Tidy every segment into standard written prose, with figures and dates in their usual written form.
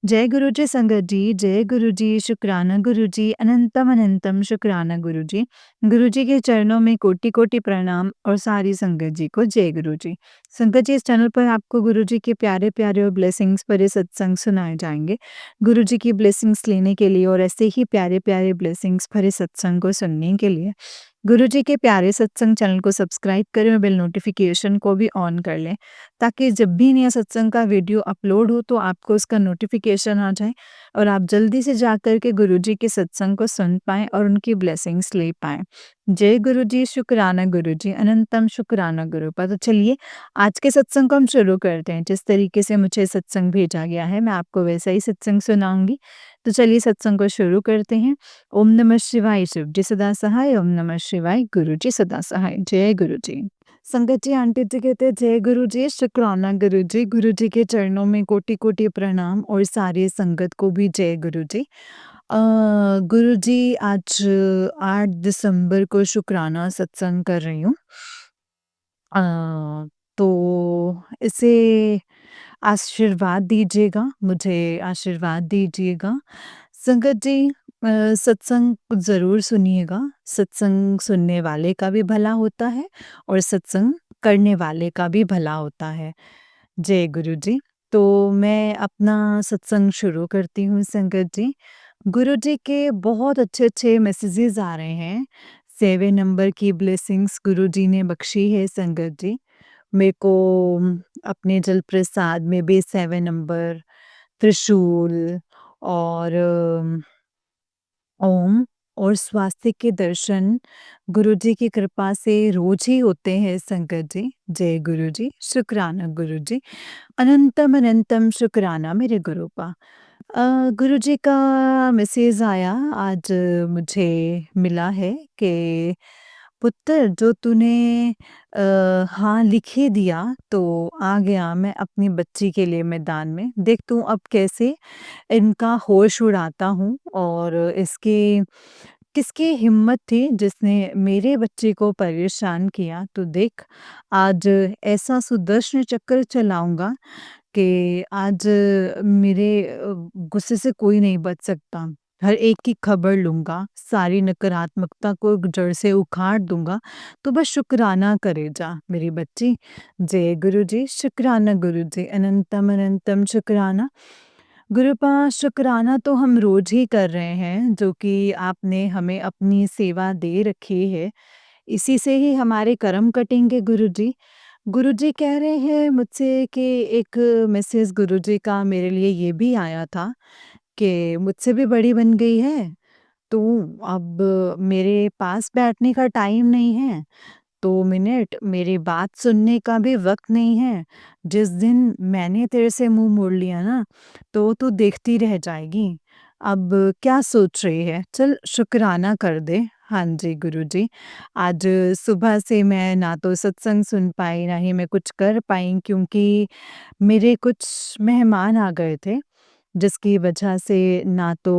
जय गुरु जी संगत जी, जय गुरु जी, शुक्राना गुरु जी, अनंतम अनंतम शुक्राना गुरु जी। गुरु जी के चरणों में कोटि-कोटि प्रणाम और सारी संगत जी को जय गुरु जी। संगत जी, इस चैनल पर आपको गुरु जी के प्यारे-प्यारे और ब्लेसिंग्स भरे सत्संग सुनाए जाएँगे। गुरु जी की ब्लेसिंग्स लेने के लिए और ऐसे ही प्यारे-प्यारे ब्लेसिंग्स भरे सत्संग को सुनने के लिए गुरु जी के प्यारे सत्संग चैनल को सब्सक्राइब करें और बेल नोटिफ़िकेशन को भी ऑन कर लें, ताकि जब भी नया सत्संग का वीडियो अपलोड हो तो आपको उसका नोटिफिकेशन आ जाए और आप जल्दी से जाकर के गुरुजी के सत्संग को सुन पाएँ और उनकी ब्लेसिंग्स ले पाएँ। जय गुरु जी, शुक्राना गुरु जी, अनंतम शुक्राना गुरुपा। तो चलिए आज के सत्संग को हम शुरू करते हैं। जिस तरीके से मुझे सत्संग भेजा गया है मैं आपको वैसा ही सत्संग सुनाऊँगी। तो चलिए सत्संग को शुरू करते हैं। ओम नमः शिवाय, शिव जी सदा सहाय, ओम नमः शिवाय, गुरु जी सदा सहाय। जय गुरु जी। संगत जी, आंटी जी कहते हैं जय गुरु जी, शुक्राना गुरु जी के चरणों में कोटि-कोटि प्रणाम और सारी संगत को भी जय गुरु जी। गुरु जी, आज 8 दिसंबर को शुक्राना सत्संग कर रही हूँ। अ, तो इसे आशीर्वाद दीजिएगा, मुझे आशीर्वाद दीजिएगा। संगत जी, सत्संग ज़रूर सुनिएगा। सत्संग सुनने वाले का भी भला होता है और सत्संग करने वाले का भी भला होता है। जय गुरु जी। तो मैं अपना सत्संग शुरू करती हूँ संगत जी। गुरु जी के बहुत अच्छे-अच्छे मैसेजेस आ रहे हैं। 7 नंबर की ब्लेसिंग्स गुरु जी ने बख्शी है संगत जी। मेरे को अपने जल प्रसाद में भी 7 नंबर, त्रिशूल और ओम और स्वास्तिक के दर्शन गुरु जी की कृपा से रोज ही होते हैं संगत जी। जय गुरु जी, शुक्राना गुरु जी, अनंतम अनंतम शुक्राना मेरे गुरुपा। गुरु जी का मैसेज आया आज, मुझे मिला है कि पुत्र, जो तूने हाँ लिख ही दिया तो आ गया मैं अपनी बच्ची के लिए मैदान में। देख तू अब कैसे इनका होश उड़ाता हूँ और इसकी किसकी हिम्मत थी जिसने मेरे बच्चे को परेशान किया। तो देख आज ऐसा सुदर्शन चक्र चलाऊँगा कि आज मेरे गुस्से से कोई नहीं बच सकता। हर एक की खबर लूँगा, सारी नकारात्मकता को जड़ से उखाड़ दूँगा। तो बस शुक्राना करे जा मेरी बच्ची। जय गुरु जी, शुक्राना गुरु जी, अनंतम अनंतम शुक्राना। गुरुपा, शुक्राना तो हम रोज ही कर रहे हैं, जो कि आपने हमें अपनी सेवा दे रखी है। इसी से ही हमारे कर्म कटेंगे गुरुजी। गुरुजी कह रहे हैं मुझसे कि एक मैसेज गुरुजी का मेरे लिए ये भी आया था कि मुझसे भी बड़ी बन गई है, तो अब मेरे पास बैठने का टाइम नहीं है। 2 मिनट मेरी बात सुनने का भी वक़्त नहीं है। जिस दिन मैंने तेरे से मुँह मोड़ लिया ना, तो तू देखती रह जाएगी। अब क्या सोच रही है? चल शुक्राना कर दे। हाँ जी, गुरुजी। आज सुबह से मैं ना तो सत्संग सुन पाई, ना ही मैं कुछ कर पाई, क्योंकि मेरे कुछ मेहमान आ गए थे। जिसकी वजह से ना तो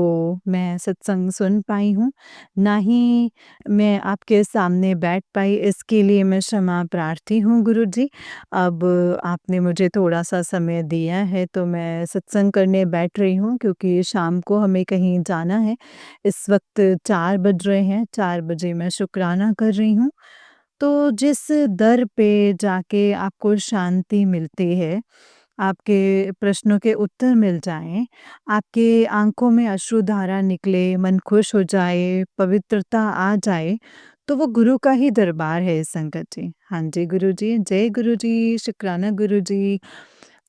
मैं सत्संग सुन पाई हूँ, ना ही मैं आपके सामने बैठ पाई। इसके लिए मैं क्षमा प्रार्थी हूँ गुरुजी। अब आपने मुझे थोड़ा-सा समय दिया है तो मैं सत्संग करने बैठ रही हूँ, क्योंकि शाम को हमें कहीं जाना है। इस वक़्त 4 बज रहे हैं, 4 बजे मैं शुक्राना कर रही हूँ। तो जिस दर पे जाके आपको शांति मिलती है, आपके प्रश्नों के उत्तर मिल जाएँ, आपके आँखों में अश्रुधारा निकले, मन खुश हो जाए, पवित्रता आ जाए, तो वो गुरु का ही दरबार है संगत जी। हाँ जी गुरुजी, जय गुरुजी, शुक्राना गुरुजी।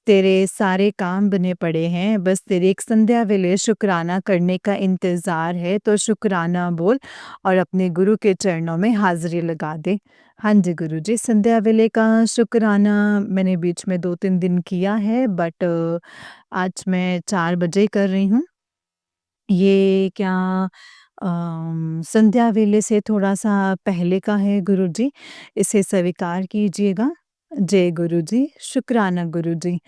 तेरे सारे काम बने पड़े हैं, बस तेरी एक संध्या वेले शुक्राना करने का इंतज़ार है, तो शुक्राना बोल और अपने गुरु के चरणों में हाज़िरी लगा दे। हाँ जी गुरुजी, संध्या वेले का शुक्राना मैंने बीच में 2-3 दिन किया है, बट आज मैं 4 बजे कर रही हूँ। ये क्या संध्या वेले से थोड़ा-सा पहले का है गुरुजी, इसे स्वीकार कीजिएगा। जय गुरुजी, शुक्राना गुरुजी।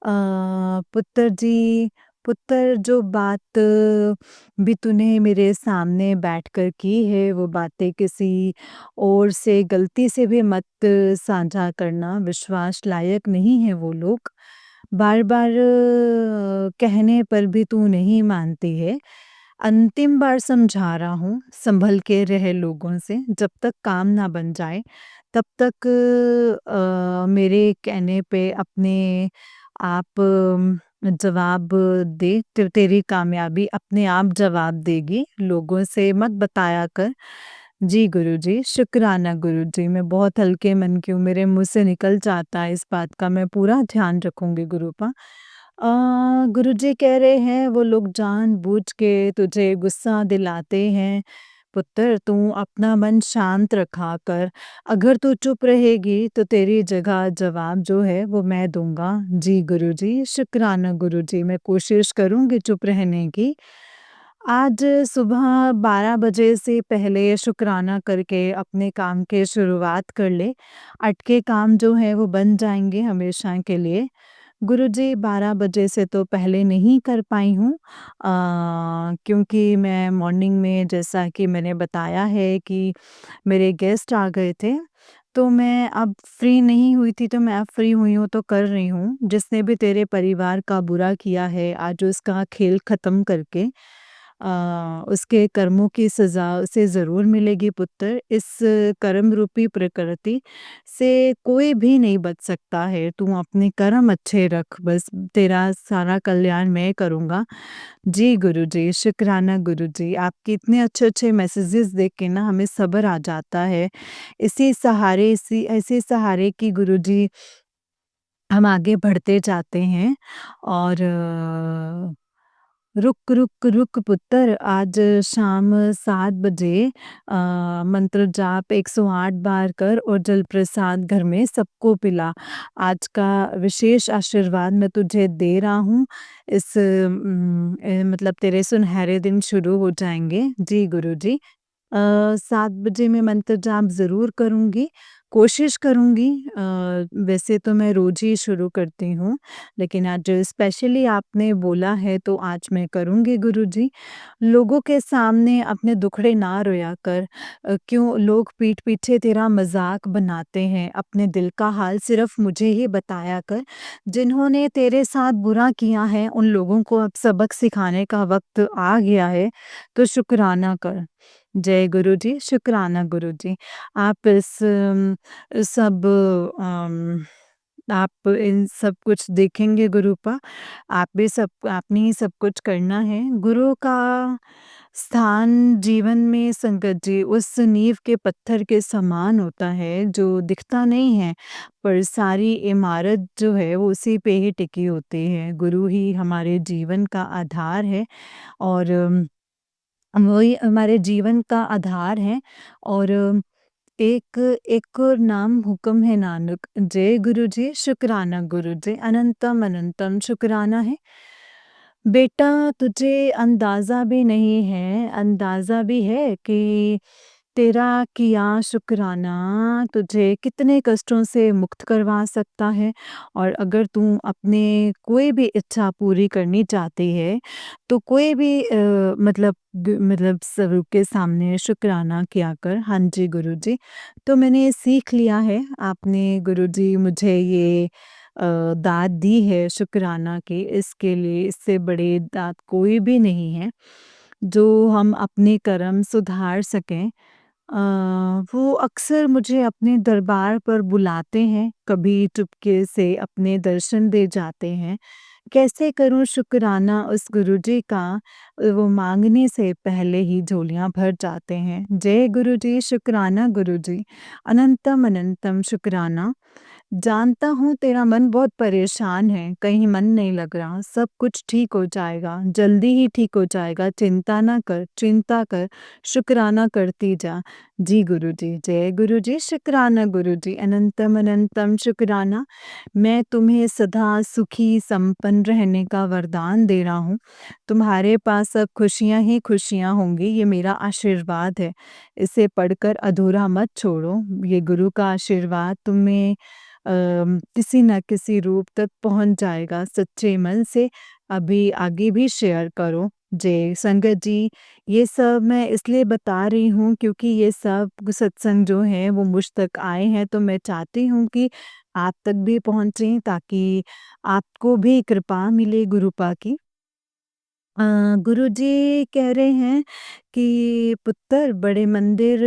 पुत्र जी, पुत्र, जो बात भी तूने मेरे सामने बैठकर की है, वो बातें किसी और से गलती से भी मत साझा करना, विश्वास लायक नहीं है वो लोग। बार-बार कहने पर भी तू नहीं मानती है। अंतिम बार समझा रहा हूँ, संभल के रह लोगों से, जब तक काम ना बन जाए, तब तक मेरे कहने पे अपने आप जवाब दे। तेरी कामयाबी अपने आप जवाब देगी, लोगों से मत बताया कर। जी गुरुजी, शुक्राना गुरुजी, मैं बहुत हल्के मन की हूँ, मेरे मुँह से निकल जाता है इस बात का, मैं पूरा ध्यान रखूँगी गुरूपा। गुरुजी कह रहे हैं वो लोग जानबूझ के तुझे गुस्सा दिलाते हैं। पुत्र तू अपना मन शांत रखा कर, अगर तू चुप रहेगी तो तेरी जगह जवाब जो है वो मैं दूँगा। जी गुरुजी, शुक्राना गुरुजी, मैं कोशिश करूँगी चुप रहने की। आज सुबह 12 बजे से पहले शुक्राना करके अपने काम की शुरुआत कर ले, अटके काम जो हैं वो बन जाएँगे हमेशा के लिए। गुरुजी 12 बजे से तो पहले नहीं कर पाई हूँ, क्योंकि मैं मॉर्निंग में जैसा कि मैंने बताया है कि मेरे गेस्ट आ गए थे, तो मैं अब फ्री नहीं हुई थी, तो मैं अब फ्री हुई हूँ तो कर रही हूँ। जिसने भी तेरे परिवार का बुरा किया है, आज उसका खेल ख़त्म करके उसके कर्मों की सज़ा उसे ज़रूर मिलेगी पुत्र। इस कर्म रूपी प्रकृति से कोई भी नहीं बच सकता है। तू अपने कर्म अच्छे रख, बस तेरा सारा कल्याण मैं करूँगा। जी गुरुजी, शुक्राना गुरुजी, आपके इतने अच्छे-अच्छे मैसेजेस देख के ना हमें सब्र आ जाता है। इसी सहारे इसी ऐसे सहारे की गुरुजी हम आगे बढ़ते जाते हैं और रुक, रुक, रुक पुत्र, आज शाम 7 बजे मंत्र जाप 108 बार कर और जल प्रसाद घर में सबको पिला। आज का विशेष आशीर्वाद मैं तुझे दे रहा हूँ। मतलब तेरे सुनहरे दिन शुरू हो जाएँगे। जी गुरुजी। 7 बजे मैं मंत्र जाप ज़रूर करूँगी, कोशिश करूँगी। वैसे तो मैं रोज़ ही शुरू करती हूँ, लेकिन आज स्पेशली आपने बोला है तो आज मैं करूँगी गुरुजी। लोगों के सामने अपने दुखड़े ना रोया कर। क्यों लोग पीठ पीछे तेरा मज़ाक बनाते हैं, अपने दिल का हाल सिर्फ़ मुझे ही बताया कर। जिन्होंने तेरे साथ बुरा किया है, उन लोगों को अब सबक सिखाने का वक़्त आ गया है, तो शुक्राना कर। जय गुरुजी, शुक्राना गुरुजी। आप सब अम, आप इन सब कुछ देखेंगे गुरुपा, आप भी सब आपने ही सब कुछ करना है। गुरु का स्थान जीवन में संगत जी उस नींव के पत्थर के समान होता है जो दिखता नहीं है, पर सारी इमारत जो है वो उसी पे ही टिकी होती है। गुरु ही हमारे जीवन का आधार है और वही हमारे जीवन का आधार है और एक एक और नाम हुक्म है नानक। जय गुरु जी, शुक्राना गुरु जी, अनंतम अनंतम शुक्राना है। बेटा तुझे अंदाज़ा भी नहीं है, अंदाज़ा भी है कि तेरा किया शुक्राना तुझे कितने कष्टों से मुक्त करवा सकता है। और अगर तू अपने कोई भी इच्छा पूरी करनी चाहती है, तो कोई भी मतलब स्वरूप के सामने शुक्राना किया कर। हाँ जी गुरुजी, तो मैंने सीख लिया है, आपने गुरुजी मुझे ये दात दी है शुक्राना की, इसके लिए इससे बड़ी दात कोई भी नहीं है, जो हम अपने कर्म सुधार सकें। वो अक्सर मुझे अपने दरबार पर बुलाते हैं, कभी चुपके से अपने दर्शन दे जाते हैं। कैसे करूँ शुक्राना उस गुरुजी का, वो माँगने से पहले ही झोलियाँ भर जाते हैं। जय गुरुजी, शुक्राना गुरुजी, अनंतम अनंतम शुक्राना। जानता हूँ तेरा मन बहुत परेशान है, कहीं मन नहीं लग रहा, सब कुछ ठीक हो जाएगा, जल्दी ही ठीक हो जाएगा, चिंता ना कर, चिंता कर, शुक्राना करती जा। जी गुरुजी, जय गुरुजी, शुक्राना गुरुजी, अनंतम अनंतम शुक्राना। मैं तुम्हें सदा सुखी संपन्न रहने का वरदान दे रहा हूँ। तुम्हारे पास अब खुशियाँ ही खुशियाँ होंगी, ये मेरा आशीर्वाद है। इसे पढ़कर अधूरा मत छोड़ो, ये गुरु का आशीर्वाद तुम्हें किसी न किसी रूप तक पहुँच जाएगा। सच्चे मन से अभी आगे भी शेयर करो। जय संगत जी, ये सब मैं इसलिए बता रही हूँ क्योंकि ये सब सत्संग जो हैं वो मुझ तक आए हैं, तो मैं चाहती हूँ कि आप तक भी पहुँचे ताकि आपको भी कृपा मिले गुरुपा की। गुरुजी कह रहे हैं कि पुत्र बड़े मंदिर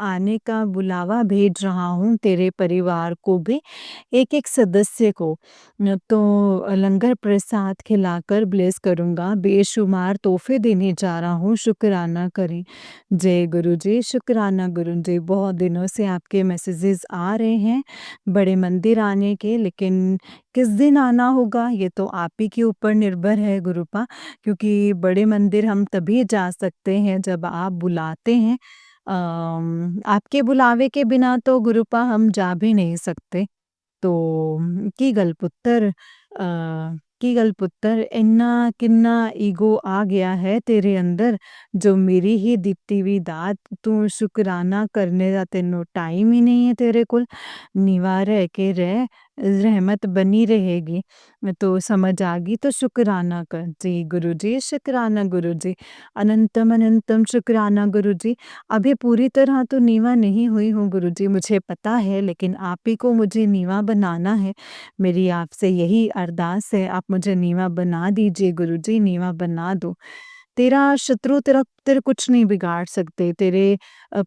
आने का बुलावा भेज रहा हूँ तेरे परिवार को भी, एक-एक सदस्य को। तो लंगर प्रसाद खिलाकर ब्लेस करूँगा, बेशुमार तोहफ़े देने जा रहा हूँ, शुक्राना करें। जय गुरुजी, शुक्राना गुरुजी। बहुत दिनों से आपके मैसेजेस आ रहे हैं बड़े मंदिर आने के, लेकिन किस दिन आना होगा ये तो आप ही के ऊपर निर्भर है गुरुपा। क्योंकि बड़े मंदिर हम तभी जा सकते हैं जब आप बुलाते हैं। आपके बुलावे के बिना तो गुरुपा हम जा भी नहीं सकते। तो ਕੀ ਗੱਲ ਪੁੱਤਰ ਕੀ ਗੱਲ ਪੁੱਤਰ ਇੰਨਾ ਕਿੰਨਾ ਈਗੋ ਆ ਗਿਆ ਹੈ ਤੇਰੇ ਅੰਦਰ ਜੋ ਮੇਰੀ ਹੀ ਦਿੱਤੀ ਵੀ ਦਾਤ ਤੂੰ ਸ਼ੁਕਰਾਨਾ ਕਰਨੇ ਦਾ ਤੈਨੂੰ ਟਾਈਮ ਹੀ नहीं है तेरे कोल नीवा रह के रह रहमत बनी रहेगी तो समझ आ गई तो शुक्राना कर जी गुरु जी शुक्राना गुरु जी अनंतम अनंतम शुक्राना गुरु जी अभी पूरी तरह तो नीवा नहीं हुई हूँ गुरु जी मुझे पता है लेकिन आप ही को मुझे नीवा बनाना है मेरी आपसे यही अरदास है आप मुझे नीवा बना दीजिए गुरु जी नीवा बना दो तेरा शत्रु तेरा तेरे कुछ नहीं बिगाड़ सकते तेरे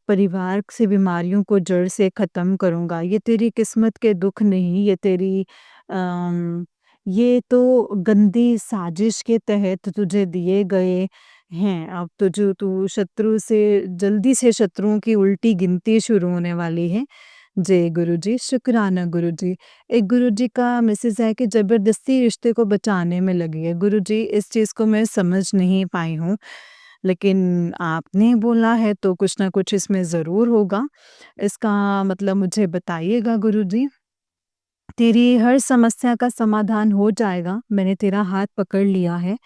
परिवार से बीमारियों को जड़ से ख़त्म करूँगा ये तेरी किस्मत के दुख नहीं ये तेरी अम, ये तो गंदी साजिश के तहत तुझे दिए गए हैं अब तुझे तू शत्रु से जल्दी से शत्रुओं की उल्टी गिनती शुरू होने वाली है जय गुरुजी, शुक्राना गुरुजी। एक गुरुजी का मैसेज है कि ज़बरदस्ती रिश्ते को बचाने में लगी है। गुरुजी इस चीज़ को मैं समझ नहीं पाई हूँ, लेकिन आपने बोला है तो कुछ ना कुछ इसमें ज़रूर होगा। इसका मतलब मुझे बताइएगा गुरुजी। तेरी हर समस्या का समाधान हो जाएगा, मैंने तेरा हाथ पकड़ लिया है।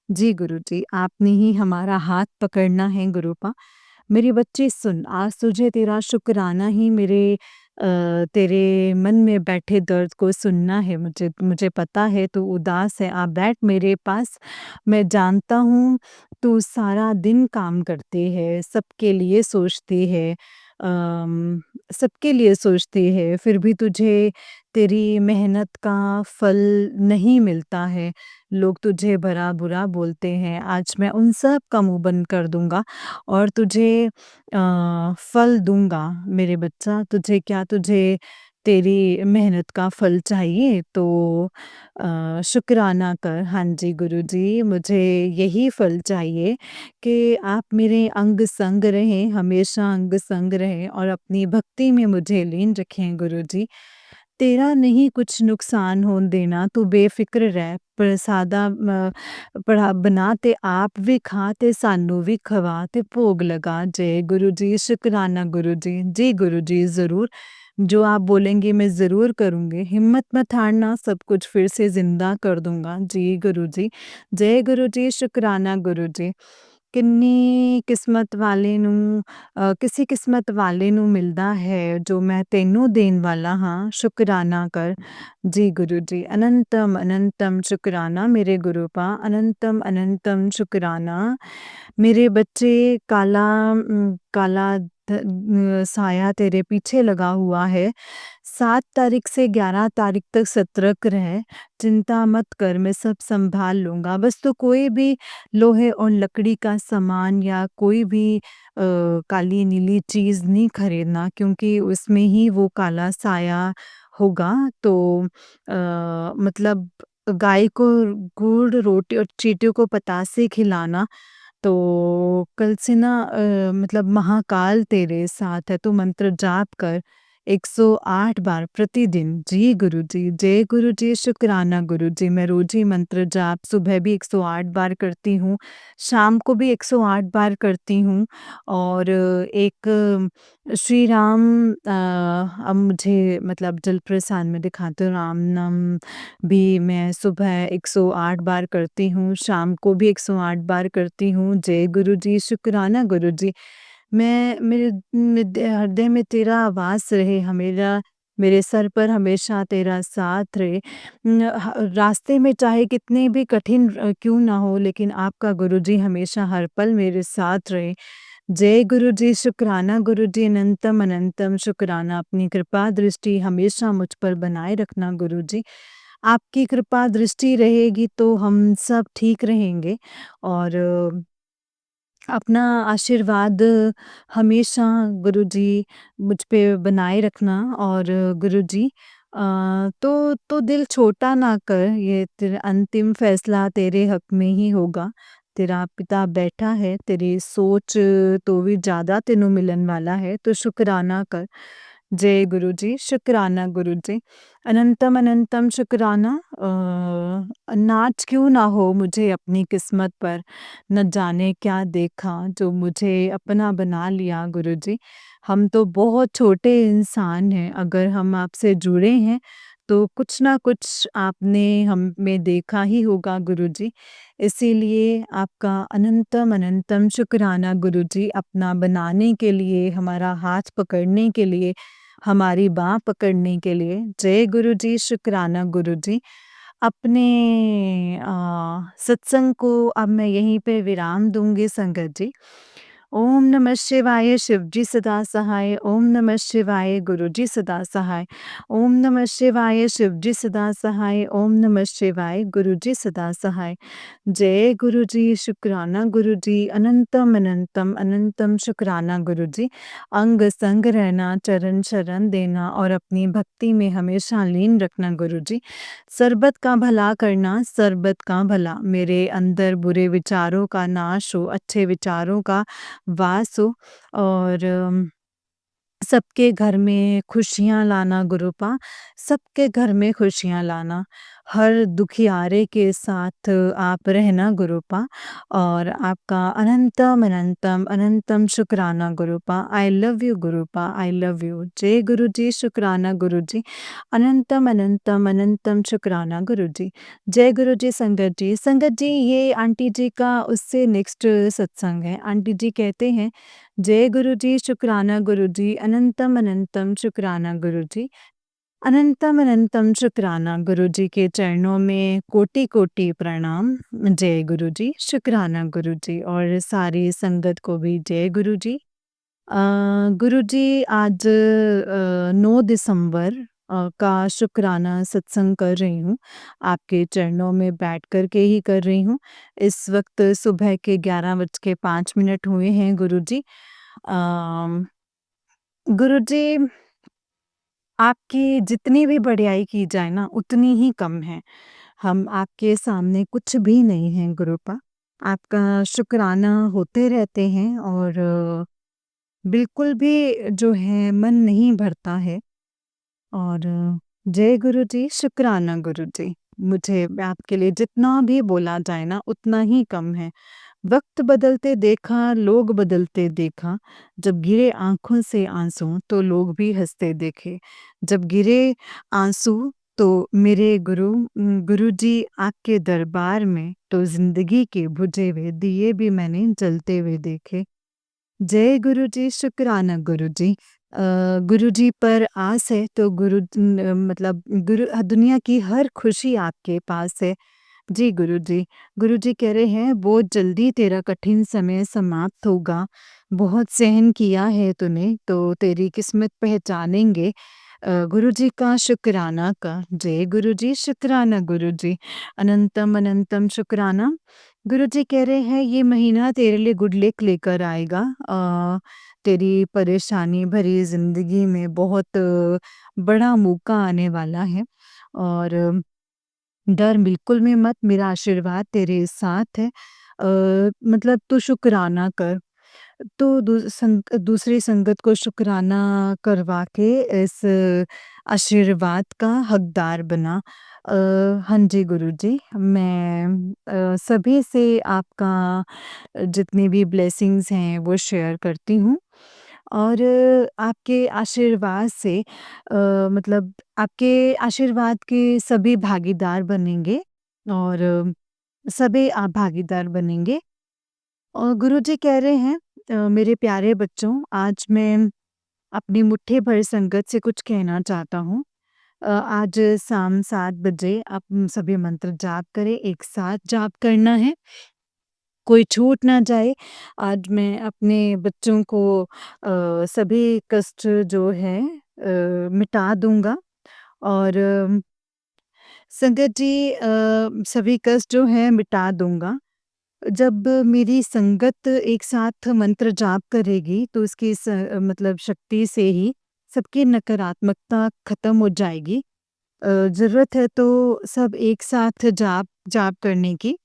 जी गुरुजी, आपने ही हमारा हाथ पकड़ना है गुरुपा। मेरी बच्ची सुन, आज तुझे तेरा शुक्राना ही तेरे मन में बैठे दर्द को सुनना है मुझे मुझे पता है तू उदास है, आ बैठ मेरे पास। मैं जानता हूँ तू सारा दिन काम करती है, सबके लिए सोचती है सबके लिए सोचती है, फिर भी तुझे तेरी मेहनत का फल नहीं मिलता है। लोग तुझे भला-बुरा बोलते हैं, आज मैं उन सब का मुँह बंद कर दूँगा और तुझे फल दूँगा मेरे बच्चा तुझे क्या तुझे तेरी मेहनत का फल चाहिए तो शुक्राना कर हाँ जी गुरुजी मुझे यही फल चाहिए कि आप मेरे अंग संग रहें हमेशा अंग संग रहें और अपनी भक्ति में मुझे लीन रखें गुरुजी तेरा नहीं कुछ नुकसान होन देना तू बेफिक्र रह प्रसादा पढ़ा बना ते आप भी खा ते सानू भी खवा ते भोग लगा जय गुरु जी शुक्राना गुरु जी गुरु जी ज़रूर जो आप बोलेंगे मैं ज़रूर करूँगी हिम्मत मत हारना सब कुछ फिर से ज़िंदा कर दूँगा जी गुरु जी जय गुरु जी शुक्राना गुरु जी ਕਿੰਨੀ ਕਿਸਮਤ ਵਾਲੇ ਨੂੰ ਕਿਸੇ ਕਿਸਮਤ ਵਾਲੇ ਨੂੰ ਮਿਲਦਾ ਹੈ ਜੋ ਮੈਂ ਤੈਨੂੰ ਦੇਣ ਵਾਲਾ ਹਾਂ ਸ਼ੁਕਰਾਨਾ ਕਰ ਜੀ ਗੁਰੂ ਜੀ ਅਨੰਤਮ ਅਨੰਤਮ ਸ਼ੁਕਰਾਨਾ ਮੇਰੇ ਗੁਰੂ ਪਾ ਅਨੰਤਮ ਅਨੰਤਮ ਸ਼ੁਕਰਾਨਾ मेरे बच्चे काला साया तेरे पीछे लगा हुआ है 7 तारीख से 11 तारीख तक सतर्क रह चिंता मत कर मैं सब संभाल लूँगा बस तो कोई भी लोहे और लकड़ी का सामान या कोई भी काली नीली चीज़ नहीं खरीदना क्योंकि उसमें ही वो काला साया होगा तो मतलब गाय को गुड़ रोटी और चींटियों को पतासे खिलाना तो कल से ना मतलब महाकाल तेरे साथ है, तू मंत्र जाप कर 108 बार प्रतिदिन। जी गुरुजी, जय गुरुजी, शुक्राना गुरुजी। मैं रोज़ ही मंत्र जाप सुबह भी 108 बार करती हूँ, शाम को भी 108 बार करती हूँ और एक श्री राम अब मुझे मतलब जल प्रसाद में दिखाते हो राम नाम भी मैं सुबह 108 बार करती हूँ, शाम को भी 108 बार करती हूँ। जय गुरुजी, शुक्राना गुरुजी। मैं मेरे हृदय में तेरा वास रहे हमेशा मेरे सर पर हमेशा तेरा साथ रहे। रास्ते में चाहे कितने भी कठिन क्यों ना हो, लेकिन आपका गुरुजी हमेशा हर पल मेरे साथ रहे। जय गुरुजी, शुक्राना गुरुजी, अनंतम अनंतम शुक्राना। अपनी कृपा दृष्टि हमेशा मुझ पर बनाए रखना गुरुजी। आपकी कृपा दृष्टि रहेगी तो हम सब ठीक रहेंगे, और अपना आशीर्वाद हमेशा गुरुजी मुझ पे बनाए रखना। और गुरुजी तो दिल छोटा ना कर, ये तेरा अंतिम फैसला तेरे हक में ही होगा। तेरा पिता बैठा है, तेरी सोच तो भी ज़्यादा तेनों मिलन वाला है, तो शुक्राना कर। जय गुरुजी, शुक्राना गुरुजी, अनंतम अनंतम शुक्राना। नाच क्यों ना हो मुझे अपनी किस्मत पर, न जाने क्या देखा जो मुझे अपना बना लिया गुरुजी। हम तो बहुत छोटे इंसान हैं, अगर हम आपसे जुड़े हैं तो कुछ ना कुछ आपने हम में देखा ही होगा गुरुजी। इसीलिए आपका अनंतम अनंतम शुक्राना गुरुजी, अपना बनाने के लिए, हमारा हाथ पकड़ने के लिए, हमारी बाँह पकड़ने के लिए। जय गुरुजी, शुक्राना गुरुजी। अपने सत्संग को अब मैं यहीं पे विराम दूँगी संगत जी। ओम नमः शिवाय, शिवजी सदा सहाय। ओम नमः शिवाय, गुरुजी सदा सहाय। ओम नमः शिवाय, शिवजी सदा सहाय। ओम नमः शिवाय, गुरुजी सदा सहाय। जय गुरुजी, शुक्राना गुरुजी, अनंतम अनंतम अनंतम शुक्राना गुरुजी। अंग संग रहना, चरण शरण देना और अपनी भक्ति में हमेशा लीन रखना गुरुजी। सर्बत का भला करना, सर्बत का भला। मेरे अंदर बुरे विचारों का नाश हो, अच्छे विचारों का वास हो, और सबके घर में खुशियाँ लाना गुरुपा, सबके घर में खुशियाँ लाना। हर दुखियारे के साथ आप रहना गुरुपा, और आपका अनंतम अनंतम अनंतम शुक्राना गुरुपा। आई लव यू गुरुपा, आई लव यू। जय गुरुजी, शुक्राना गुरुजी, अनंतम अनंतम अनंतम शुक्राना गुरुजी। जय गुरुजी संगत जी। संगत जी, ये आंटी जी का उससे नेक्स्ट सत्संग है। आंटी जी कहते हैं, जय गुरुजी, शुक्राना गुरुजी, अनंतम अनंतम शुक्राना गुरुजी, अनंतम अनंतम शुक्राना। गुरुजी के चरणों में कोटि कोटि प्रणाम। जय गुरुजी, शुक्राना गुरुजी, और सारी संगत को भी जय गुरुजी। गुरुजी, आज 9 दिसंबर का शुक्राना सत्संग कर रही हूँ। आपके चरणों में बैठ कर के ही कर रही हूँ। इस वक्त सुबह के 11:05 हुए हैं गुरुजी। अम, गुरुजी, आपकी जितनी भी बढ़ियाई की जाए ना, उतनी ही कम है। हम आपके सामने कुछ भी नहीं हैं गुरुपा। आपका शुक्राना होते रहते हैं, और बिल्कुल भी जो है मन नहीं भरता है। और जय गुरुजी, शुक्राना गुरुजी। मुझे आपके लिए जितना भी बोला जाए ना, उतना ही कम है। वक्त बदलते देखा, लोग बदलते देखा। जब गिरे आँखों से आँसू तो लोग भी हँसते देखे। जब गिरे आँसू तो मेरे गुरुजी आपके दरबार में, तो ज़िंदगी के बुझे हुए दिए भी मैंने जलते हुए देखे। जय गुरुजी, शुक्राना गुरुजी। गुरुजी पर आस है तो मतलब दुनिया की हर खुशी आपके पास है। जी गुरुजी। गुरुजी कह रहे हैं, बहुत जल्दी तेरा कठिन समय समाप्त होगा। बहुत सहन किया है तूने, तो तेरी किस्मत पहचानेंगे गुरुजी का शुक्राना का। जय गुरुजी, शुक्राना गुरुजी, अनंतम अनंतम शुक्राना। गुरुजी कह रहे हैं, ये महीना तेरे लिए गुड लक लेकर आएगा। तेरी परेशानी भरी ज़िंदगी में बहुत बड़ा मौका आने वाला है, और डर बिल्कुल भी मत, मेरा आशीर्वाद तेरे साथ है। मतलब तू शुक्राना कर। तो दूसरी संगत को शुक्राना करवा के इस आशीर्वाद का हकदार बना। हाँ जी गुरुजी, मैं सभी से आपका जितनी भी ब्लेसिंग्स हैं वो शेयर करती हूँ, और आपके आशीर्वाद से मतलब आपके आशीर्वाद के सभी भागीदार बनेंगे, और सभी आप भागीदार बनेंगे। और गुरुजी कह रहे हैं, मेरे प्यारे बच्चों, आज मैं अपनी मुट्ठी भर संगत से कुछ कहना चाहता हूँ। आज शाम 7 बजे आप सभी मंत्र जाप करें, एक साथ जाप करना है, कोई छूट ना जाए। आज मैं अपने बच्चों को सभी कष्ट जो है मिटा दूँगा और संगत जी सभी कष्ट जो है मिटा दूँगा। जब मेरी संगत एक साथ मंत्र जाप करेगी तो उसकी मतलब शक्ति से ही सबकी नकारात्मकता खत्म हो जाएगी। ज़रूरत है तो सब एक साथ जाप जाप करने की।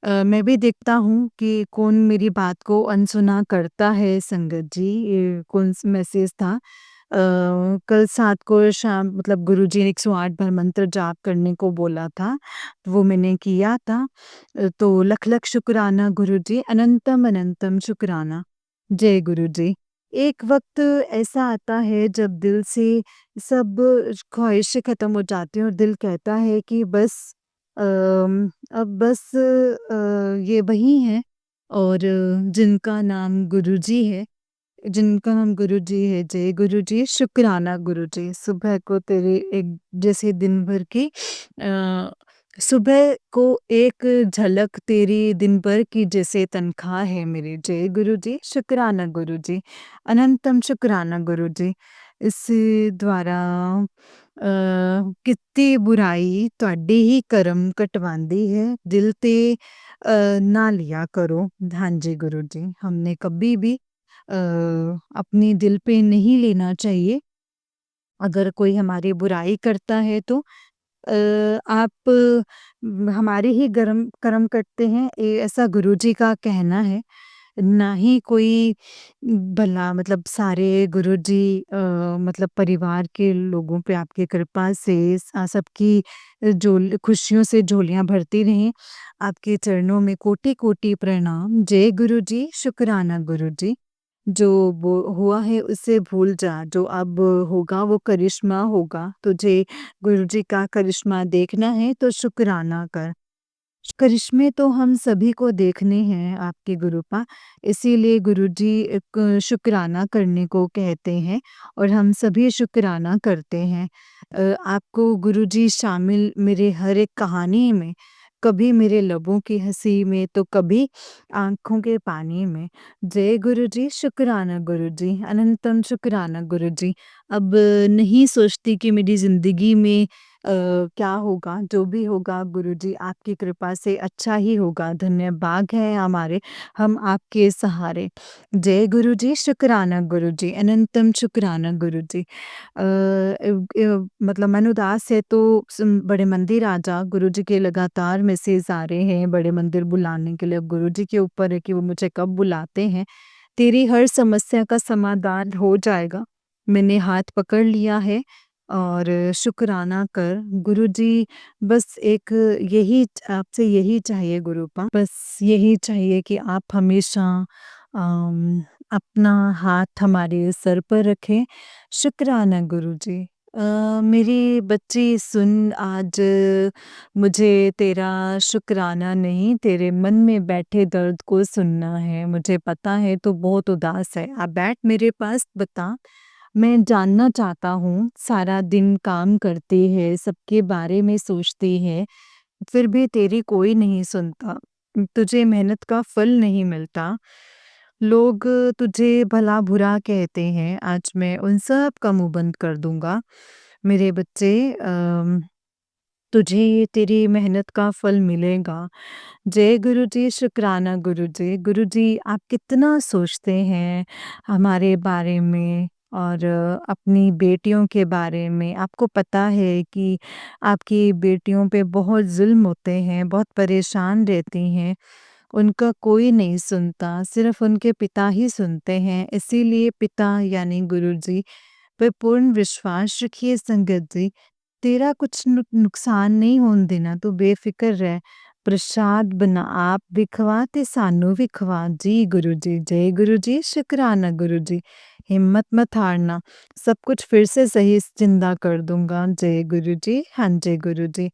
मैं भी देखता हूँ कि कौन मेरी बात को अनसुना करता है संगत जी। ये कौन-सा मैसेज था? कल 7 को शाम मतलब गुरुजी ने 108 बार मंत्र जाप करने को बोला था, वो मैंने किया था। तो लख-लख शुक्राना गुरुजी, अनंतम अनंतम शुक्राना। जय गुरुजी। एक वक़्त ऐसा आता है जब दिल से सब ख्वाहिशें ख़त्म हो जाती हैं और दिल कहता है कि बस अब बस ये वही हैं और जिनका नाम गुरुजी है, जिनका नाम गुरुजी है। जय गुरुजी, शुक्राना गुरुजी। सुबह को तेरे एक जैसे दिन भर की सुबह को एक झलक तेरी दिन भर की जैसे तनख्वाह है मेरी। जय गुरुजी, शुक्राना गुरुजी, अनंतम शुक्राना गुरुजी। इस द्वारा कित्ती बुराई ਤੁਹਾਡੇ ਹੀ ਕਰਮ कटवांदी है, दिल ते ना लिया करो। हाँ जी गुरुजी, हमने कभी भी अपनी दिल पे नहीं लेना चाहिए। अगर कोई हमारी बुराई करता है तो आप हमारे ही गरम कर्म कटते हैं, ऐसा गुरुजी का कहना है। ना ही कोई भला मतलब सारे गुरुजी मतलब परिवार के लोगों पे आपकी कृपा से सबकी झोल खुशियों से झोलियाँ भरती रहें। आपके चरणों में कोटि-कोटि प्रणाम। जय गुरुजी, शुक्राना गुरुजी। जो वो हुआ है उसे भूल जा, जो अब होगा वो करिश्मा होगा। तुझे गुरुजी का करिश्मा देखना है तो शुक्राना कर। करिश्मे तो हम सभी को देखने हैं आपकी गुरुपा, इसीलिए गुरुजी एक शुक्राना करने को कहते हैं और हम सभी शुक्राना करते हैं। आपको गुरुजी शामिल मेरे हर एक कहानी में, कभी मेरे लबों की हँसी में तो कभी आँखों के पानी में। जय गुरुजी, शुक्राना गुरुजी, अनंतम शुक्राना गुरुजी। अब नहीं सोचती कि मेरी ज़िंदगी में क्या होगा, जो भी होगा गुरुजी आपकी कृपा से अच्छा ही होगा। धन्य भाग हैं हमारे, हम आपके सहारे। जय गुरुजी, शुक्राना गुरुजी, अनंतम शुक्राना गुरुजी। मतलब मन उदास है तो बड़े मंदिर आ जा, गुरुजी के लगातार मैसेज आ रहे हैं बड़े मंदिर बुलाने के लिए। अब गुरुजी के ऊपर है कि वो मुझे कब बुलाते हैं। तेरी हर समस्या का समाधान हो जाएगा। मैंने हाथ पकड़ लिया है और शुक्राना कर। गुरुजी बस एक यही आपसे यही चाहिए गुरूपा, बस यही चाहिए कि आप हमेशा अपना हाथ हमारे सर पर रखें। शुक्राना गुरुजी। मेरी बच्ची सुन आज मुझे तेरा शुक्राना नहीं, तेरे मन में बैठे दर्द को सुनना है। मुझे पता है तू बहुत उदास है, अब बैठ मेरे पास बता। मैं जानना चाहता हूँ, सारा दिन काम करती है, सबके बारे में सोचती है, फिर भी तेरी कोई नहीं सुनता। तुझे मेहनत का फल नहीं मिलता। लोग तुझे भला-बुरा कहते हैं, आज मैं उन सब का मुँह बंद कर दूँगा। मेरे बच्चे तुझे तेरी मेहनत का फल मिलेगा। जय गुरुजी, शुक्राना गुरुजी। गुरुजी आप कितना सोचते हैं हमारे बारे में और अपनी बेटियों के बारे में। आपको पता है कि आपकी बेटियों पे बहुत ज़ुल्म होते हैं, बहुत परेशान रहती हैं। उनका कोई नहीं सुनता, सिर्फ़ उनके पिता ही सुनते हैं। इसीलिए पिता यानी गुरुजी पे पूर्ण विश्वास रखिए संगत जी। तेरा कुछ नुकसान नहीं होने देना, तू बेफ़िक्र रह। प्रसाद बना आप भी खवा ते सानू भी खवा। जी गुरु जी, जय गुरु जी, शुक्राना गुरु जी। हिम्मत मत हारना, सब कुछ फिर से सही ज़िंदा कर दूँगा। जय गुरु जी, हाँ जय गुरु जी।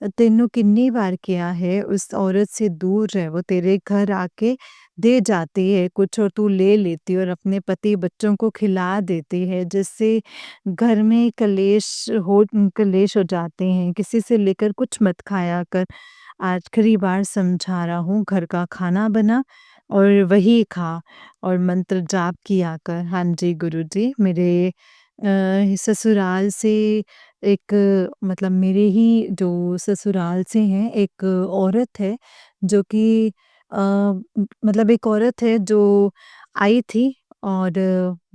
तैनू कितनी बार किया है उस औरत से दूर रह, वो तेरे घर आके दे जाती है कुछ और तू ले लेती है और अपने पति बच्चों को खिला देती है, जिससे घर में कलेश हो जाते हैं। किसी से लेकर कुछ मत खाया कर। आखिरी बार समझा रहा हूँ, घर का खाना बना और वही खा और मंत्र जाप किया कर। हाँ जी गुरुजी, मेरे ससुराल से एक मतलब मेरे ही जो ससुराल से हैं एक औरत है जो कि मतलब एक औरत है जो आई थी और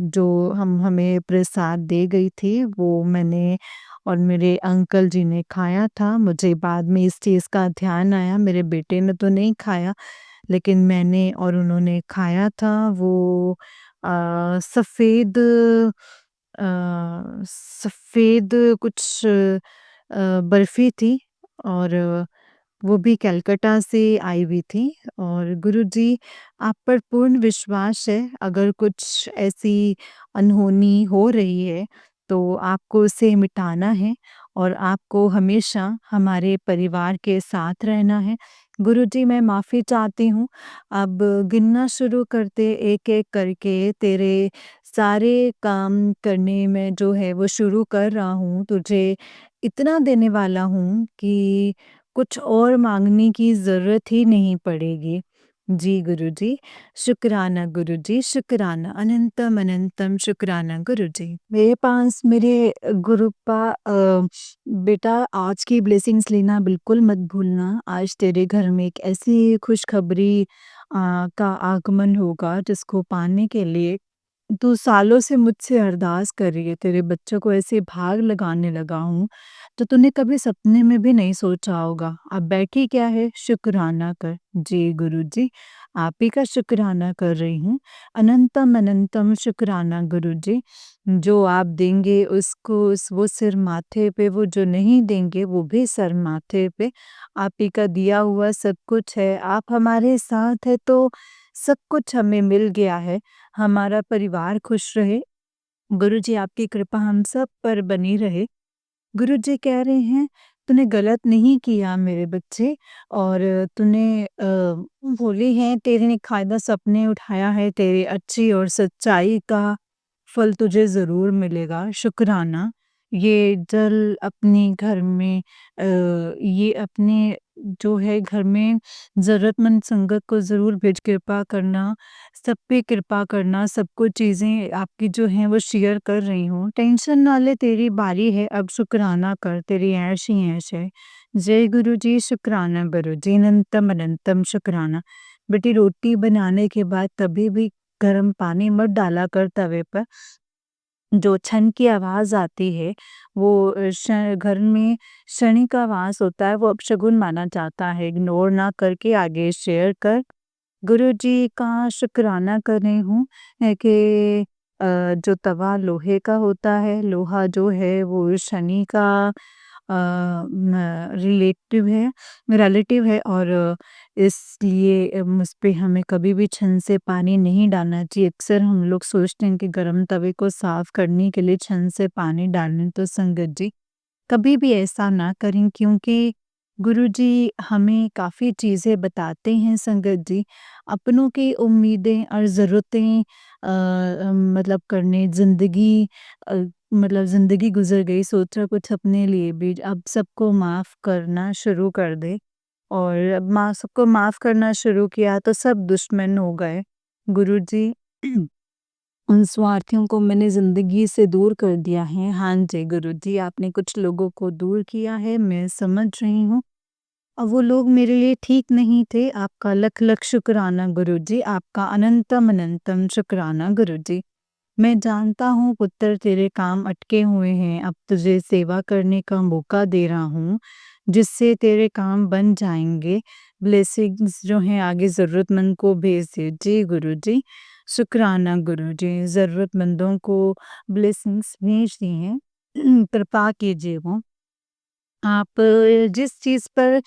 जो हमें प्रसाद दे गई थी वो मैंने और मेरे अंकल जी ने खाया था। मुझे बाद में इस चीज़ का ध्यान आया, मेरे बेटे ने तो नहीं खाया लेकिन मैंने और उन्होंने खाया था। वो सफ़ेद सफ़ेद कुछ बर्फ़ी थी और वो भी कलकत्ता से आई हुई थी। और गुरुजी, आप पर पूर्ण विश्वास है, अगर कुछ ऐसी अनहोनी हो रही है तो आपको उसे मिटाना है और आपको हमेशा हमारे परिवार के साथ रहना है। गुरुजी, मैं माफ़ी चाहती हूँ। अब गिनना शुरू करते एक-एक करके तेरे सारे काम करने में जो है वो शुरू कर रहा हूँ। तुझे इतना देने वाला हूँ कि कुछ और माँगने की ज़रूरत ही नहीं पड़ेगी। जी गुरुजी, शुक्राना गुरुजी, शुक्राना, अनंतम अनंतम शुक्राना गुरुजी। मेरे पास मेरे गुरुपा बेटा आज की ब्लेसिंग्स लेना बिल्कुल मत भूलना। आज तेरे घर में एक ऐसी खुशखबरी का आगमन होगा जिसको पाने के लिए तू सालों से मुझसे अरदास कर रही है। तेरे बच्चों को ऐसे भाग लगाने लगा हूँ, जो तूने कभी सपने में भी नहीं सोचा होगा। अब बैठी क्या है, शुक्राना कर। जी गुरुजी, आप ही का शुक्राना कर रही हूँ। अनंतम अनंतम शुक्राना गुरुजी। जो आप देंगे उसको वो सिर माथे पे, वो जो नहीं देंगे वो भी सर माथे पे। आप ही का दिया हुआ सब कुछ है। आप हमारे साथ है तो सब कुछ हमें मिल गया है। हमारा परिवार खुश रहे। गुरुजी, आपकी कृपा हम सब पर बनी रहे। गुरुजी कह रहे हैं, तूने गलत नहीं किया मेरे बच्चे, और तूने बोले हैं, तेरे ने कायदा सपने उठाया है, तेरी अच्छी और सच्चाई का फल तुझे ज़रूर मिलेगा। शुक्राना। ये जल अपने घर में ये अपने जो है घर में ज़रूरतमंद संगत को ज़रूर भेज कृपा करना, सब पे कृपा करना, सबको चीज़ें आपकी जो हैं वो शेयर कर रही हूँ। टेंशन ना ले, तेरी बारी है, अब शुक्राना कर, तेरी ऐश ही ऐश है। जय गुरुजी, शुक्राना गुरुजी, अनंतम अनंतम शुक्राना। बेटी, रोटी बनाने के बाद कभी भी गर्म पानी मत डाला कर तवे पर। जो छन की आवाज़ आती है वो घर में शनि का वास होता है, वो अपशगुन माना जाता है। इग्नोर ना करके आगे शेयर कर। गुरुजी का शुक्राना कर रही हूँ कि जो तवा लोहे का होता है, लोहा जो है वो शनि का रिलेटिव है, और इसलिए उस पे हमें कभी भी छन से पानी नहीं डालना चाहिए। अक्सर हम लोग सोचते हैं कि गरम तवे को साफ करने के लिए छन से पानी डालें, तो संगत जी कभी भी ऐसा ना करें, क्योंकि गुरुजी हमें काफ़ी चीज़ें बताते हैं संगत जी। अपनों की उम्मीदें और ज़रूरतें मतलब करने ज़िंदगी अ, मतलब ज़िंदगी गुज़र गई, सोचा कुछ अपने लिए भी, अब सबको माफ़ करना शुरू कर दे। और अब सबको माफ़ करना शुरू किया तो सब दुश्मन हो गए। गुरुजी, उन स्वार्थियों को मैंने ज़िंदगी से दूर कर दिया है। हाँ जी गुरुजी, आपने कुछ लोगों को दूर किया है, मैं समझ रही हूँ। अब वो लोग मेरे लिए ठीक नहीं थे। आपका लख-लख शुक्राना गुरुजी, आपका अनंतम अनंतम शुक्राना गुरुजी। मैं जानता हूँ पुत्र, तेरे काम अटके हुए हैं, अब तुझे सेवा करने का मौका दे रहा हूँ, जिससे तेरे काम बन जाएँगे। ब्लेसिंग्स जो हैं आगे ज़रूरतमंद को भेज दे। जी गुरुजी, शुक्राना गुरुजी, ज़रूरतमंदों को ब्लेसिंग्स भेज दी हैं। कृपा कीजिए वो। आप जिस चीज़ पर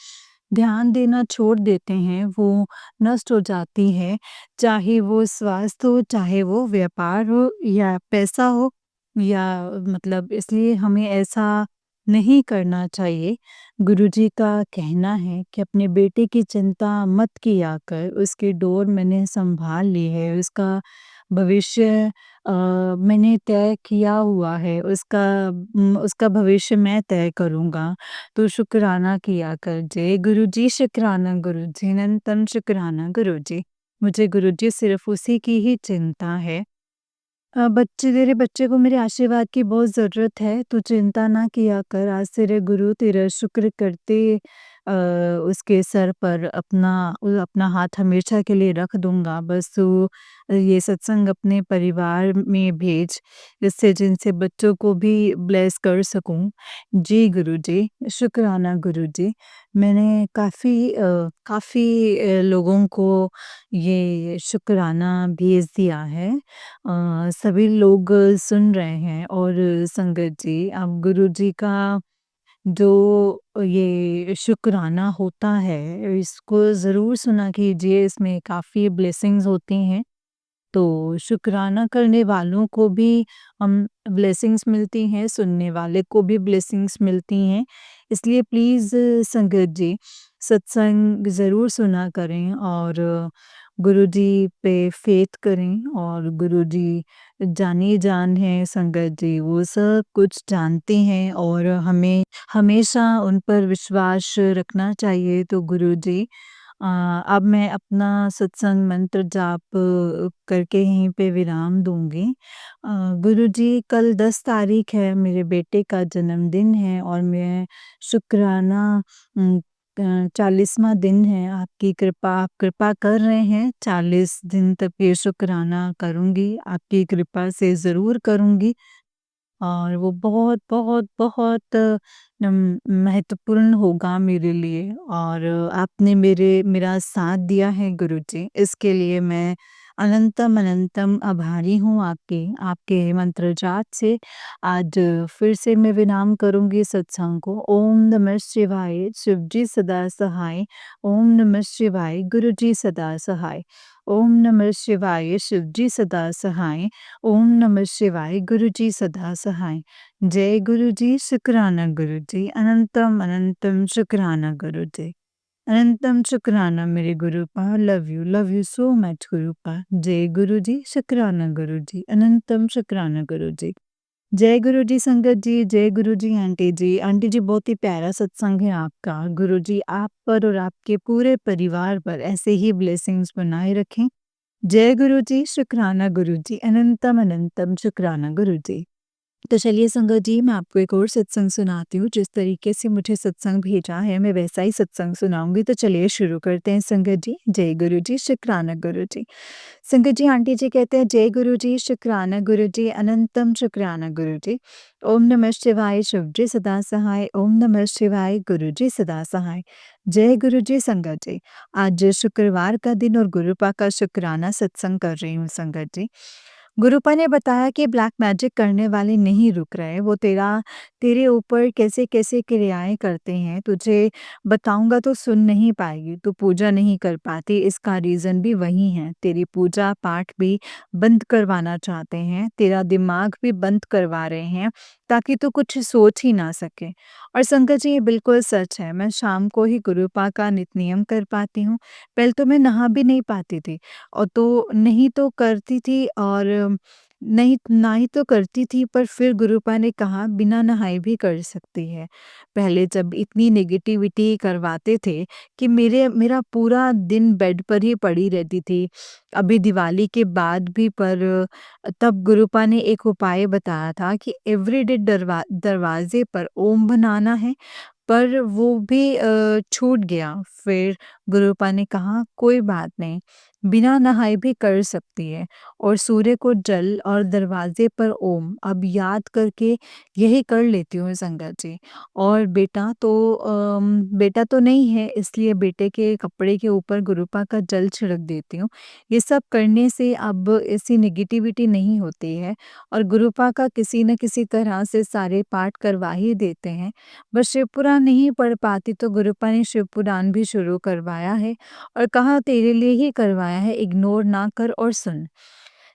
ध्यान देना छोड़ देते हैं वो नष्ट हो जाती है, चाहे वो स्वास्थ्य हो, चाहे वो व्यापार हो या पैसा हो, या मतलब इसलिए हमें ऐसा नहीं करना चाहिए। गुरुजी का कहना है कि अपने बेटे की चिंता मत किया कर, उसकी डोर मैंने सँभाल ली है, उसका भविष्य मैंने तय किया हुआ है, उसका भविष्य मैं तय करूँगा, तो शुक्राना किया कर। जय गुरुजी, शुक्राना गुरुजी, अनंतम शुक्राना गुरुजी। मुझे गुरुजी सिर्फ़ उसी की ही चिंता है। बच्चे तेरे बच्चे को मेरे आशीर्वाद की बहुत ज़रूरत है, तू चिंता ना किया कर। आज तेरे गुरु तेरा शुक्र करते उसके सर पर अपना हाथ हमेशा के लिए रख दूँगा। बस तू ये सत्संग अपने परिवार में भेज, जिससे जिनसे बच्चों को भी ब्लेस कर सकूँ। जी गुरुजी, शुक्राना गुरुजी। मैंने काफ़ी लोगों को ये शुक्राना भेज दिया है। सभी लोग सुन रहे हैं और संगत जी, अब गुरुजी का जो ये शुक्राना होता है, इसको ज़रूर सुना कीजिए, इसमें काफ़ी ब्लेसिंग्स होती हैं। तो शुक्राना करने वालों को भी ब्लेसिंग्स मिलती हैं, सुनने वाले को भी ब्लेसिंग्स मिलती हैं। इसलिए प्लीज़ संगत जी, सत्संग ज़रूर सुना करें और गुरुजी पे फ़ेथ करें और गुरुजी जानी-जान हैं संगत जी, वो सब कुछ जानते हैं और हमें हमेशा उन पर विश्वास रखना चाहिए। तो गुरुजी अब मैं अपना सत्संग मंत्र जाप करके यहीं पे विराम दूँगी। गुरुजी कल 10 तारीख है, मेरे बेटे का जन्मदिन है और मैं शुक्राना 40वाँ दिन है, आपकी कृपा आप कृपा कर रहे हैं, 40 दिन तक ये शुक्राना करूँगी, आपकी कृपा से ज़रूर करूँगी। और वो बहुत, बहुत, बहुत महत्वपूर्ण होगा मेरे लिए और आपने मेरा साथ दिया है गुरुजी, इसके लिए मैं अनंतम, अनंतम आभारी हूँ आपकी। आपके मंत्र जाप से आज फिर से मैं विराम करूँगी सत्संग को। ओम नमः शिवाय, शिव जी सदा सहाय। ओम नमः शिवाय, गुरुजी सदा सहाय। ओम नमः शिवाय, शिव जी सदा सहाय। ओम नमः शिवाय, गुरुजी सदा सहाय। जय गुरुजी, शुक्राना गुरुजी, अनंतम अनंतम शुक्राना गुरुजी। अनंतम शुक्राना मेरे गुरुपा, लव यू सो मच गुरुपा। जय गुरुजी, शुक्राना गुरुजी, अनंतम शुक्राना गुरुजी। जय गुरुजी संगत जी, जय गुरुजी आंटी जी। आंटी जी बहुत ही प्यारा सत्संग है आपका। गुरुजी आप पर और आपके पूरे परिवार पर ऐसे ही ब्लेसिंग्स बनाए रखें। जय गुरुजी, शुक्राना गुरुजी, अनंतम अनंतम शुक्राना गुरुजी। तो चलिए संगत जी, मैं आपको एक और सत्संग सुनाती हूँ। जिस तरीके से मुझे सत्संग भेजा है, मैं वैसा ही सत्संग सुनाऊँगी। तो चलिए शुरू करते हैं संगत जी। जय गुरुजी, शुक्राना गुरुजी। संगत जी, आंटी जी कहते हैं जय गुरुजी, शुक्राना गुरुजी, अनंतम शुक्राना गुरुजी। ओम नमः शिवाय, शिव जी सदा सहाय। ओम नमः शिवाय, गुरुजी सदा सहाय। जय गुरुजी संगत जी। आज शुक्रवार का दिन और गुरुपा का शुक्राना सत्संग कर रही हूँ संगत जी। गुरुपा ने बताया कि ब्लैक मैजिक करने वाले नहीं रुक रहे, वो तेरे ऊपर कैसे-कैसे क्रियाएँ करते हैं, तुझे बताऊँगा तो सुन नहीं पाएगी, तू पूजा नहीं कर पाती, इसका रीज़न भी वही है। तेरी पूजा-पाठ भी बंद करवाना चाहते हैं, तेरा दिमाग भी बंद करवा रहे हैं, ताकि तू कुछ सोच ही ना सके। और संगत जी, ये बिल्कुल सच है, मैं शाम को ही गुरुपा का नित नियम कर पाती हूँ, पहले तो मैं नहा भी नहीं पाती थी। और तो नहीं तो करती थी और नहीं ना ही तो करती थी, पर फिर गुरुपा ने कहा बिना नहाए भी कर सकती है। पहले जब इतनी नेगेटिविटी करवाते थे कि मेरा पूरा दिन बेड पर ही पड़ी रहती थी। अभी दिवाली के बाद भी पर तब गुरुपा ने एक उपाय बताया था कि एवरीडे दरवाज़े पर ओम बनाना है, पर वो भी छूट गया। फिर गुरुपा ने कहा कोई बात नहीं, बिना नहाए भी कर सकती है और सूर्य को जल और दरवाजे पर ओम अब याद करके यही कर लेती हूँ संगत जी। और बेटा तो नहीं है, इसलिए बेटे के कपड़े के ऊपर गुरुपा का जल छिड़क देती हूँ। ये सब करने से अब ऐसी नेगेटिविटी नहीं होती है और गुरुपा का किसी न किसी तरह से सारे पाठ करवा ही देते हैं। बस शिवपुराण नहीं पढ़ पाती तो गुरुपा ने शिवपुराण भी शुरू करवाया है और कहा तेरे लिए ही करवाया है, इग्नोर ना कर और सुन।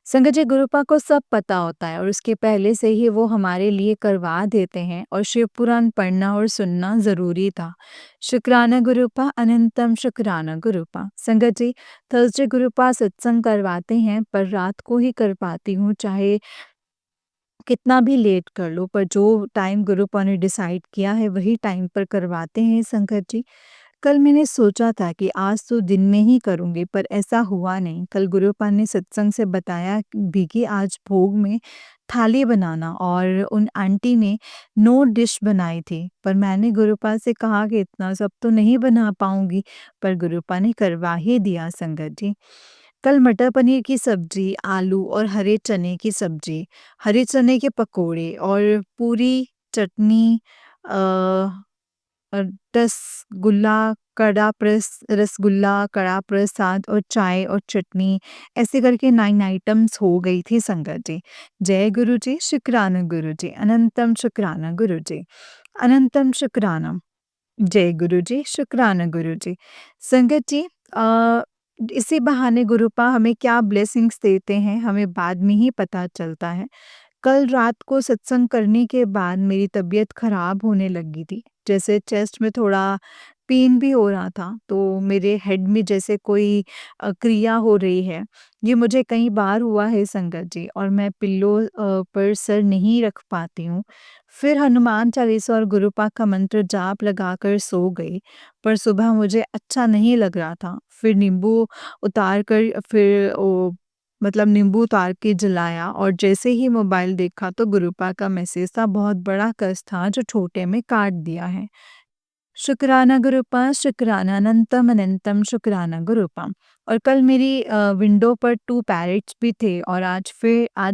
संगत जी, गुरुपा को सब पता होता है और उसके पहले से ही वो हमारे लिए करवा देते हैं और शिव पुराण पढ़ना और सुनना ज़रूरी था। शुक्राना गुरुपा, अनंतम शुक्राना गुरुपा। संगत जी, थर्सडे गुरुपा सत्संग करवाते हैं पर रात को ही कर पाती हूँ, चाहे कितना भी लेट कर लो, पर जो टाइम गुरुपा ने डिसाइड किया है वही टाइम पर करवाते हैं संगत जी। कल मैंने सोचा था कि आज तो दिन में ही करूँगी, पर ऐसा हुआ नहीं। कल गुरुपा ने सत्संग से बताया भी कि आज भोग में थाली बनाना, और उन आंटी ने 9 डिश बनाई थी। पर मैंने गुरुपा से कहा कि इतना सब तो नहीं बना पाऊँगी, पर गुरुपा ने करवा ही दिया संगत जी। कल मटर पनीर की सब्ज़ी, आलू और हरे चने की सब्ज़ी, हरे चने के पकोड़े और पूरी, चटनी, अ अ, रसगुल्ला, कड़ा प्रसाद और चाय और चटनी, ऐसे करके 9 आइटम्स हो गई थी संगत जी। जय गुरु जी, शुक्राना गुरु जी, अनंतम शुक्राना गुरु जी, अनंतम शुक्राना। जय गुरु जी, शुक्राना गुरु जी। संगत जी, इसी बहाने गुरुपा हमें क्या ब्लेसिंग्स देते हैं, हमें बाद में ही पता चलता है। कल रात को सत्संग करने के बाद मेरी तबीयत खराब होने लगी थी। जैसे चेस्ट में थोड़ा पेन भी हो रहा था, तो मेरे हेड में जैसे कोई क्रिया हो रही है। ये मुझे कई बार हुआ है संगत जी, और मैं पिल्लो पर सर नहीं रख पाती हूँ। फिर हनुमान चालीसा और गुरुपा का मंत्र जाप लगाकर सो गई, पर सुबह मुझे अच्छा नहीं लग रहा था। फिर नींबू उतार कर फिर ओ मतलब नींबू उतार के जलाया, और जैसे ही मोबाइल देखा तो गुरुपा का मैसेज था, बहुत बड़ा कष्ट था जो छोटे में काट दिया है। शुक्राना गुरुपा, शुक्राना, अनंतम अनंतम शुक्राना गुरुपा। और कल मेरी विंडो पर 2 पैरेट्स भी थे, और आज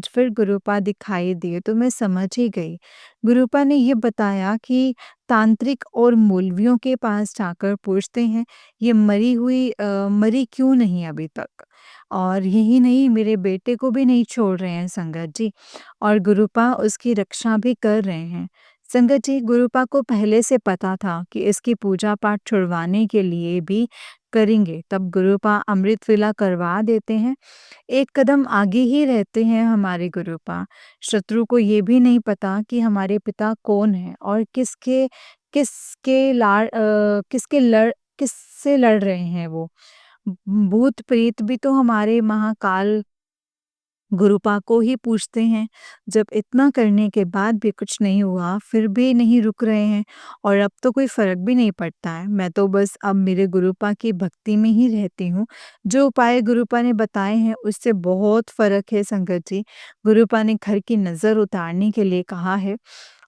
फिर गुरुपा दिखाई दिए तो मैं समझ ही गई। गुरुपा ने ये बताया कि तांत्रिक और मौलवियों के पास जाकर पूछते हैं, ये मरी क्यों नहीं अभी तक? और यही नहीं, मेरे बेटे को भी नहीं छोड़ रहे हैं संगत जी, और गुरुपा उसकी रक्षा भी कर रहे हैं। संगत जी, गुरुपा को पहले से पता था कि इसकी पूजा पाठ छुड़वाने के लिए भी करेंगे, तब गुरुपा अमृत वेला करवा देते हैं। एक कदम आगे ही रहते हैं हमारे गुरुपा। शत्रु को ये भी नहीं पता कि हमारे पिता कौन हैं और किससे लड़ रहे हैं वो। भूत प्रेत भी तो हमारे महाकाल गुरुपा को ही पूछते हैं। जब इतना करने के बाद भी कुछ नहीं हुआ, फिर भी नहीं रुक रहे हैं, और अब तो कोई फ़र्क भी नहीं पड़ता है। मैं तो बस अब मेरे गुरुपा की भक्ति में ही रहती हूँ। जो उपाय गुरुपा ने बताए हैं उससे बहुत फ़र्क है संगत जी। गुरुपा ने घर की नज़र उतारने के लिए कहा है,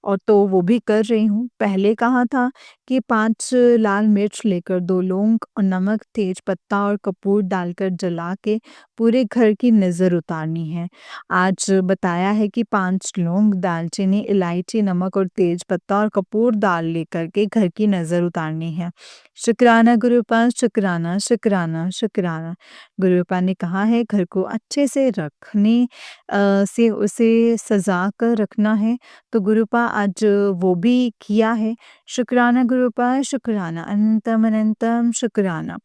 और तो वो भी कर रही हूँ। पहले कहा था कि 5 लाल मिर्च लेकर 2 लौंग और नमक, तेज पत्ता और कपूर डालकर जला के पूरे घर की नज़र उतारनी है। आज बताया है कि 5 लौंग, दालचीनी, इलायची, नमक और तेज पत्ता और कपूर डाल लेकर के घर की नज़र उतारनी है। शुक्राना गुरुपा, शुक्राना, शुक्राना, शुक्राना। गुरुपा ने कहा है घर को अच्छे से रखने से उसे सजा कर रखना है, तो गुरुपा आज वो भी किया है। शुक्राना गुरुपा, शुक्राना, अनंतम अनंतम शुक्राना।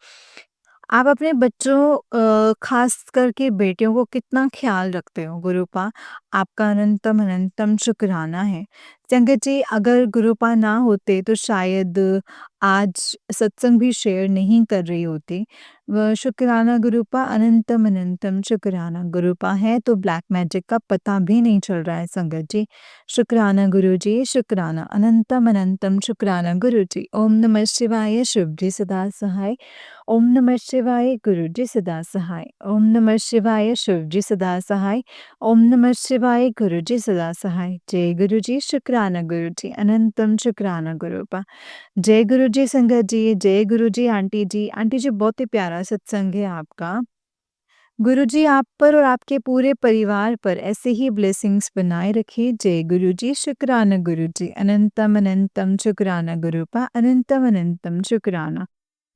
आप अपने बच्चों, ख़ास करके बेटियों को कितना ख़्याल रखते हो गुरुपा, आपका अनंतम अनंतम शुक्राना है। संगत जी, अगर गुरुपा ना होते तो शायद आज सत्संग भी शेयर नहीं कर रही होती। शुक्राना गुरुपा, अनंतम अनंतम शुक्राना गुरुपा है तो ब्लैक मैजिक का पता भी नहीं चल रहा है संगत जी। शुक्राना गुरु जी, शुक्राना, अनंतम अनंतम शुक्राना गुरु जी। ओम नमः शिवाय, शिव जी सदा सहाय। ओम नमः शिवाय, गुरु जी सदा सहाय। ओम नमः शिवाय, शिव जी सदा सहाय। ओम नमः शिवाय, गुरु जी सदा सहाय। जय गुरु जी, शुक्राना गुरु जी, अनंतम शुक्राना गुरुपा। जय गुरु जी संगत जी, जय गुरु जी आंटी जी। आंटी जी, बहुत ही प्यारा सत्संग है आपका। गुरु जी आप पर और आपके पूरे परिवार पर ऐसे ही ब्लेसिंग्स बनाए रखे। जय गुरु जी, शुक्राना गुरु जी, अनंतम अनंतम शुक्राना गुरुपा, अनंतम अनंतम शुक्राना।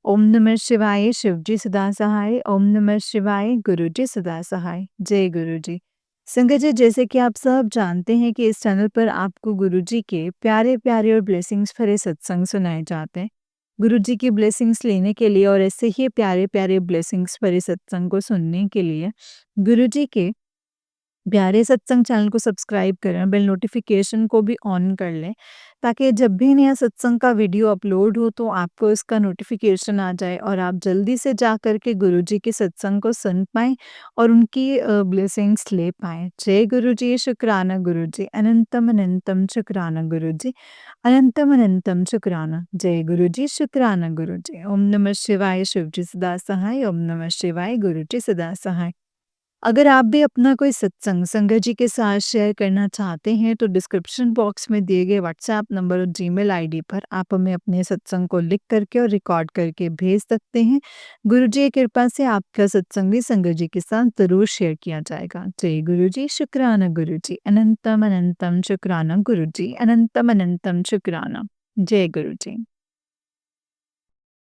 ओम नमः शिवाय, शिव जी सदा सहाय। ओम नमः शिवाय, गुरु जी सदा सहाय। जय गुरु जी। संगत जी, जैसे कि आप सब जानते हैं कि इस चैनल पर आपको गुरु जी के प्यारे-प्यारे और ब्लेसिंग्स भरे सत्संग सुनाए जाते हैं। गुरु जी की ब्लेसिंग्स लेने के लिए और ऐसे ही प्यारे-प्यारे ब्लेसिंग्स भरे सत्संग को सुनने के लिए गुरु जी के प्यारे सत्संग चैनल को सब्सक्राइब करें, बेल नोटिफिकेशन को भी ऑन कर लें, ताकि जब भी नया सत्संग का वीडियो अपलोड हो तो आपको इसका नोटिफिकेशन आ जाए और आप जल्दी से जा कर के गुरुजी के सत्संग को सुन पाएँ और उनकी ब्लेसिंग्स ले पाएँ। जय गुरुजी, शुक्राना गुरुजी, अनंतम अनंतम शुक्राना गुरुजी, अनंतम अनंतम शुक्राना। जय गुरुजी, शुक्राना गुरुजी। ओम नमः शिवाय, शिवजी सदा सहाय। ओम नमः शिवाय, गुरुजी सदा सहाय। अगर आप भी अपना कोई सत्संग संगत जी के साथ शेयर करना चाहते हैं तो डिस्क्रिप्शन बॉक्स में दिए गए व्हाट्सएप नंबर और जीमेल आईडी पर आप हमें अपने सत्संग को लिख करके और रिकॉर्ड करके भेज सकते हैं। गुरु जी की कृपा से आपका सत्संग भी संगत जी के साथ ज़रूर शेयर किया जाएगा। जय गुरु जी, शुक्राना गुरु जी, अनंतम अनंतम शुक्राना गुरु जी, अनंतम अनंतम शुक्राना। जय गुरु जी।